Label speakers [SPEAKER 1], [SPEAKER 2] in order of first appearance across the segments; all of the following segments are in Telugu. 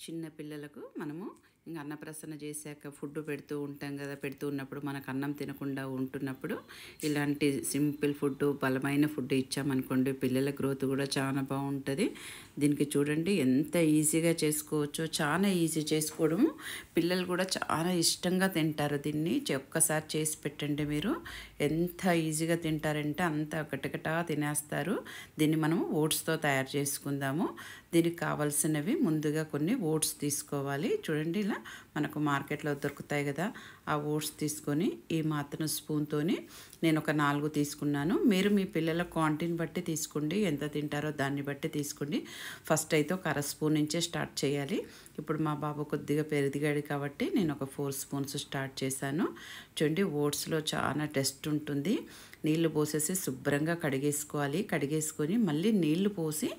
[SPEAKER 1] చిన్న పిల్లలకు మనము ఇంక అన్నప్రాసన చేశాక ఫుడ్ పెడుతూ ఉంటాం కదా. పెడుతూ ఉన్నప్పుడు మనకు అన్నం తినకుండా ఉంటున్నప్పుడు ఇలాంటి సింపుల్ ఫుడ్, బలమైన ఫుడ్ ఇచ్చామనుకోండి, పిల్లల గ్రోత్ కూడా చాలా బాగుంటుంది. దీనికి చూడండి ఎంత ఈజీగా చేసుకోవచ్చో, చాలా ఈజీ చేసుకోవడము. పిల్లలు కూడా చాలా ఇష్టంగా తింటారు దీన్ని. ఒక్కసారి చేసి పెట్టండి మీరు, ఎంత ఈజీగా తింటారంటే అంత గటగటా తినేస్తారు. దీన్ని మనం ఓట్స్తో తయారు చేసుకుందాము. దీనికి కావాల్సినవి ముందుగా కొన్ని ఓట్స్ తీసుకోవాలి. చూడండి, ఇలా మనకు మార్కెట్లో దొరుకుతాయి కదా, ఆ ఓట్స్ తీసుకొని ఈ మాత్రం స్పూన్తోని నేను ఒక 4 తీసుకున్నాను. మీరు మీ పిల్లల క్వాంటిటీని బట్టి తీసుకోండి, ఎంత తింటారో దాన్ని బట్టి తీసుకోండి. ఫస్ట్ అయితే ఒక అర స్పూన్ నుంచే స్టార్ట్ చేయాలి. ఇప్పుడు మా బాబు కొద్దిగా పెరిగాడు కాబట్టి నేను ఒక 4 స్పూన్స్ స్టార్ట్ చేశాను. చూడండి, ఓట్స్లో చాలా టేస్ట్ ఉంటుంది. నీళ్లు పోసేసి శుభ్రంగా కడిగేసుకోవాలి. కడిగేసుకొని మళ్ళీ నీళ్లు పోసి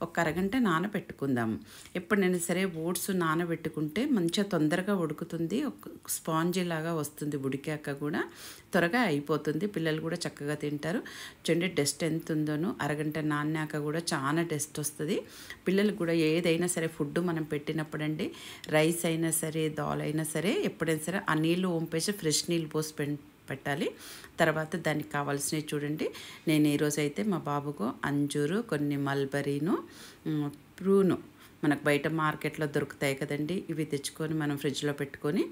[SPEAKER 1] ఒక అరగంట నానబెట్టుకుందాము. ఎప్పుడైనా సరే ఓట్స్ నానబెట్టుకుంటే మంచిగా తొందరగా ఉడుకుతుంది, ఒక స్పాంజీ లాగా వస్తుంది. ఉడికాక కూడా త్వరగా అయిపోతుంది, పిల్లలు కూడా చక్కగా తింటారు. చూడండి డస్ట్ ఎంత ఉందోనో, అరగంట నానాక కూడా చాలా టేస్ట్ వస్తుంది. పిల్లలకు కూడా ఏదైనా సరే ఫుడ్ మనం పెట్టినప్పుడండి, రైస్ అయినా సరే, దాల్ అయినా సరే, ఎప్పుడైనా సరే ఆ నీళ్ళు వంపేసి ఫ్రెష్ నీళ్ళు పోసి పెట్టాలి. తర్వాత దానికి కావాల్సినవి చూడండి, నేను ఈరోజు అయితే మా బాబుకు అంజూరు, కొన్ని మల్బరీను, ప్రూను మనకు బయట మార్కెట్లో దొరుకుతాయి కదండి, ఇవి తెచ్చుకొని మనం ఫ్రిడ్జ్లో పెట్టుకొని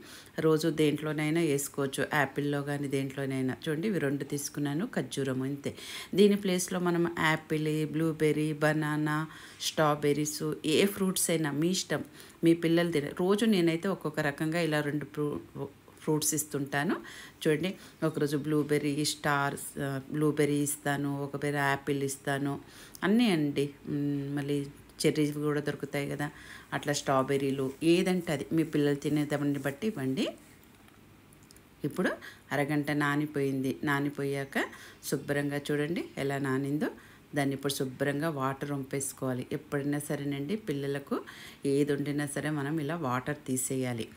[SPEAKER 1] రోజు దేంట్లోనైనా వేసుకోవచ్చు. యాపిల్లో కానీ దేంట్లోనైనా. చూడండి, ఇవి 2 తీసుకున్నాను. ఖర్జూరం ఇంతే. దీని ప్లేస్లో మనం యాపిల్, బ్లూబెర్రీ, బనానా, స్ట్రాబెర్రీస్, ఏ ఫ్రూట్స్ అయినా మీ ఇష్టం, మీ పిల్లలు తినే రోజు నేనైతే ఒక్కొక్క రకంగా ఇలా 2 ఫ్రూట్స్ ఇస్తుంటాను. చూడండి, ఒకరోజు బ్లూబెర్రీ ఇస్తాను, ఒకరోజు యాపిల్ ఇస్తాను, అన్నీ అండి. మళ్ళీ చెర్రీస్ కూడా దొరుకుతాయి కదా, అట్లా స్ట్రాబెర్రీలు, ఏదంటే అది మీ పిల్లలు తినేదాన్ని బట్టి ఇవ్వండి. ఇప్పుడు అరగంట నానిపోయింది. నానిపోయాక శుభ్రంగా చూడండి ఎలా నానిందో. దాన్ని ఇప్పుడు శుభ్రంగా వాటర్ వంపేసుకోవాలి. ఎప్పుడైనా సరేనండి, పిల్లలకు ఏది వండినా సరే మనం ఇలా వాటర్ తీసేయాలి.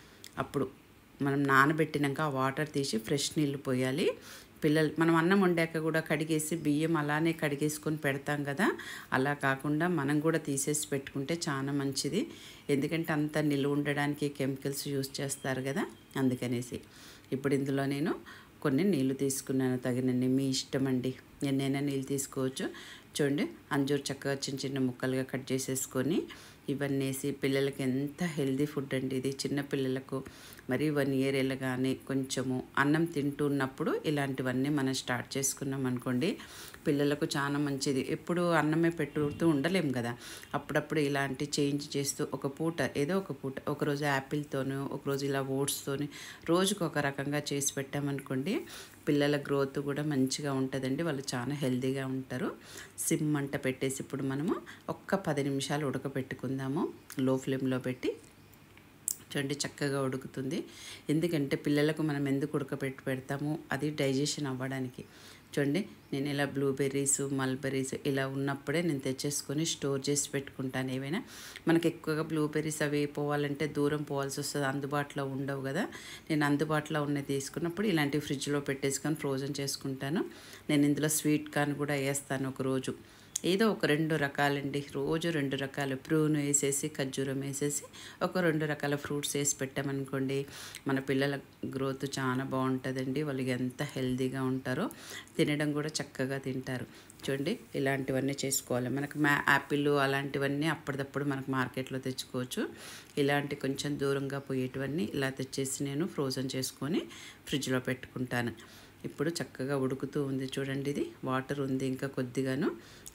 [SPEAKER 1] అప్పుడు మనం నానబెట్టినాక ఆ వాటర్ తీసి ఫ్రెష్ నీళ్ళు పోయాలి. పిల్లలు మనం అన్నం వండాక కూడా కడిగేసి బియ్యం అలానే కడిగేసుకొని పెడతాం కదా, అలా కాకుండా మనం కూడా తీసేసి పెట్టుకుంటే చాలా మంచిది. ఎందుకంటే అంత నిల్వ ఉండడానికి కెమికల్స్ యూస్ చేస్తారు కదా, అందుకనేసి. ఇప్పుడు ఇందులో నేను కొన్ని నీళ్ళు తీసుకున్నాను, తగినన్ని. మీ ఇష్టం అండి, ఎన్నైనా నీళ్ళు తీసుకోవచ్చు. చూడండి, అంజూరు చక్కగా చిన్న చిన్న ముక్కలుగా కట్ చేసేసుకొని ఇవన్నీ వేసి, పిల్లలకి ఎంత హెల్దీ ఫుడ్ అండి ఇది. చిన్న పిల్లలకు మరి 1 ఇయర్ వెళ్ళగానే కొంచెము అన్నం తింటున్నప్పుడు ఇలాంటివన్నీ మనం స్టార్ట్ చేసుకున్నాం అనుకోండి, పిల్లలకు చాలా మంచిది. ఎప్పుడు అన్నమే పెట్టుతూ ఉండలేం కదా, అప్పుడప్పుడు ఇలాంటి చేంజ్ చేస్తూ ఒక పూట, ఏదో ఒక పూట, ఒకరోజు యాపిల్తోనూ, ఒకరోజు ఇలా ఓట్స్తోని, రోజుకు ఒక రకంగా చేసి పెట్టామనుకోండి, పిల్లల గ్రోత్ కూడా మంచిగా ఉంటుందండి. వాళ్ళు చాలా హెల్తీగా ఉంటారు. సిమ్ మంట పెట్టేసి ఇప్పుడు మనము ఒక్క 10 నిమిషాలు ఉడకపెట్టుకుందాము, లో ఫ్లేమ్లో పెట్టి. చూడండి, చక్కగా ఉడుకుతుంది. ఎందుకంటే పిల్లలకు మనం ఎందుకు పెడతాము, అది డైజెషన్ అవ్వడానికి. చూడండి, నేను ఇలా బ్లూబెర్రీస్, మల్బెర్రీస్ ఇలా ఉన్నప్పుడే నేను తెచ్చేసుకొని స్టోర్ చేసి పెట్టుకుంటాను. ఏవైనా మనకి ఎక్కువగా బ్లూబెర్రీస్ అవి పోవాలంటే దూరం పోవాల్సి వస్తుంది, అందుబాటులో ఉండవు కదా. నేను అందుబాటులో ఉన్నది తీసుకున్నప్పుడు ఇలాంటి ఫ్రిడ్జ్లో పెట్టేసుకొని ఫ్రోజన్ చేసుకుంటాను. నేను ఇందులో స్వీట్ కార్న్ కూడా వేస్తాను ఒకరోజు. ఏదో ఒక 2 రకాలండి, రోజు 2 రకాలు ప్రూన్ వేసేసి, ఖర్జూరం వేసేసి, ఒక 2 రకాల ఫ్రూట్స్ వేసి పెట్టామనుకోండి, మన పిల్లల గ్రోత్ చాలా బాగుంటుందండి. వాళ్ళు ఎంత హెల్తీగా ఉంటారో, తినడం కూడా చక్కగా తింటారు. చూడండి, ఇలాంటివన్నీ చేసుకోవాలి. మనకు యాపిల్ అలాంటివన్నీ అప్పటిదప్పుడు మనకు మార్కెట్లో తెచ్చుకోవచ్చు. ఇలాంటి కొంచెం దూరంగా పోయేటివన్నీ ఇలా తెచ్చేసి నేను ఫ్రోజన్ చేసుకొని ఫ్రిడ్జ్లో పెట్టుకుంటాను. ఇప్పుడు చక్కగా ఉడుకుతూ ఉంది. చూడండి, ఇది వాటర్ ఉంది ఇంకా కొద్దిగాను.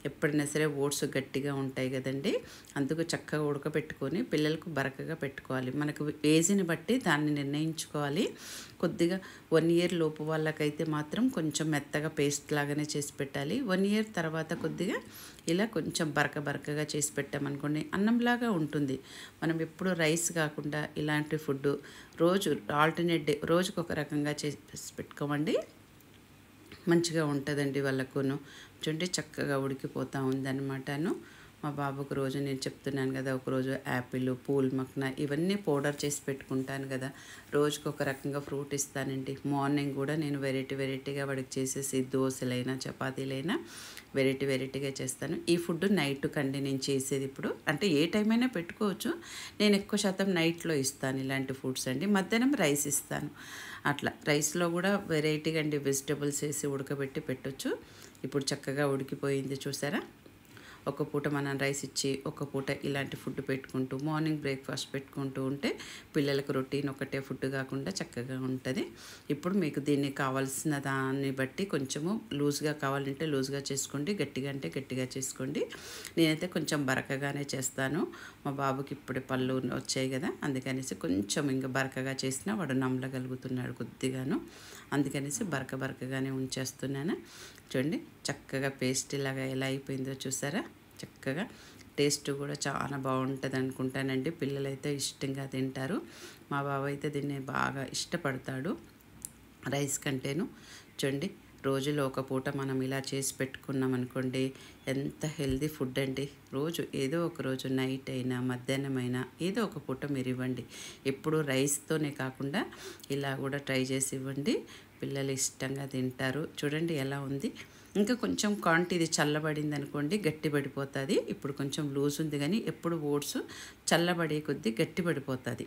[SPEAKER 1] ఎప్పుడైనా సరే ఓట్స్ గట్టిగా ఉంటాయి కదండి, అందుకు చక్కగా ఉడకబెట్టుకొని పిల్లలకు బరకగా పెట్టుకోవాలి. మనకు ఏజ్ని బట్టి దాన్ని నిర్ణయించుకోవాలి. కొద్దిగా 1 ఇయర్ లోపు వాళ్ళకైతే మాత్రం కొంచెం మెత్తగా పేస్ట్ లాగానే చేసి పెట్టాలి. 1 ఇయర్ తర్వాత కొద్దిగా ఇలా కొంచెం బరకగా చేసి పెట్టామనుకోండి, అన్నంలాగా ఉంటుంది. మనం ఎప్పుడు రైస్ కాకుండా ఇలాంటి ఫుడ్ రోజు ఆల్టర్నేట్ డే రోజుకు ఒక రకంగా చేసి పెట్టుకోమండి, మంచిగా ఉంటుందండి వాళ్ళకును. చూడండి, చక్కగా ఉడికిపోతూ ఉందన్నమాటను. మా బాబుకు రోజు నేను చెప్తున్నాను కదా, ఒకరోజు యాపిల్, పూల్ మక్న ఇవన్నీ పౌడర్ చేసి పెట్టుకుంటాను కదా, రోజుకి ఒక రకంగా ఫ్రూట్ ఇస్తానండి. మార్నింగ్ కూడా నేను వెరైటీగా వాడికి చేసేసి దోశలైనా చపాతీలైనా వెరైటీగా చేస్తాను. ఈ ఫుడ్ నైట్ కండి నేను చేసేది. ఇప్పుడు అంటే ఏ టైం అయినా పెట్టుకోవచ్చు, నేను ఎక్కువ శాతం నైట్లో ఇస్తాను ఇలాంటి ఫుడ్స్ అండి. మధ్యాహ్నం రైస్ ఇస్తాను. అట్లా రైస్లో కూడా వెరైటీగా అండి వెజిటబుల్స్ వేసి ఉడకబెట్టి పెట్టొచ్చు. ఇప్పుడు చక్కగా ఉడికిపోయింది చూసారా. ఒక పూట మనం రైస్ ఇచ్చి ఒక పూట ఇలాంటి ఫుడ్ పెట్టుకుంటూ మార్నింగ్ బ్రేక్ఫాస్ట్ పెట్టుకుంటూ ఉంటే పిల్లలకు రొటీన్ ఒకటే ఫుడ్ కాకుండా చక్కగా ఉంటుంది. ఇప్పుడు మీకు దీన్ని కావాల్సిన దాన్ని బట్టి కొంచెము లూజ్గా కావాలంటే లూజ్గా చేసుకోండి, గట్టిగా అంటే గట్టిగా చేసుకోండి. నేనైతే కొంచెం బరకగానే చేస్తాను. మా బాబుకి ఇప్పుడే పళ్ళు వచ్చాయి కదా, అందుకనేసి కొంచెం ఇంకా బరకగా చేసినా వాడు నమ్మలగలుగుతున్నాడు కొద్దిగాను. అందుకనేసి బరకగానే ఉంచేస్తున్నాను. చూడండి చక్కగా పేస్ట్ ఇలాగా ఎలా అయిపోయిందో చూసారా. చక్కగా టేస్ట్ కూడా చాలా బాగుంటుంది అనుకుంటానండి. పిల్లలైతే ఇష్టంగా తింటారు. మా బాబు అయితే దీన్ని బాగా ఇష్టపడతాడు రైస్ కంటేను. చూడండి రోజులో ఒక పూట మనం ఇలా చేసి పెట్టుకున్నాం అనుకోండి, ఎంత హెల్దీ ఫుడ్ అండి. రోజు ఏదో ఒక రోజు నైట్ అయినా మధ్యాహ్నం అయినా ఏదో ఒక పూట మీరు ఇవ్వండి. ఎప్పుడు రైస్తోనే కాకుండా ఇలా కూడా ట్రై చేసి ఇవ్వండి, పిల్లలు ఇష్టంగా తింటారు. చూడండి ఎలా ఉంది. ఇంకా కొంచెం క్వాంటిటీ ఇది చల్లబడింది అనుకోండి గట్టిపడిపోతుంది. ఇప్పుడు కొంచెం లూజ్ ఉంది కానీ ఎప్పుడు ఓట్స్ చల్లబడే కొద్దీ గట్టిపడిపోతుంది.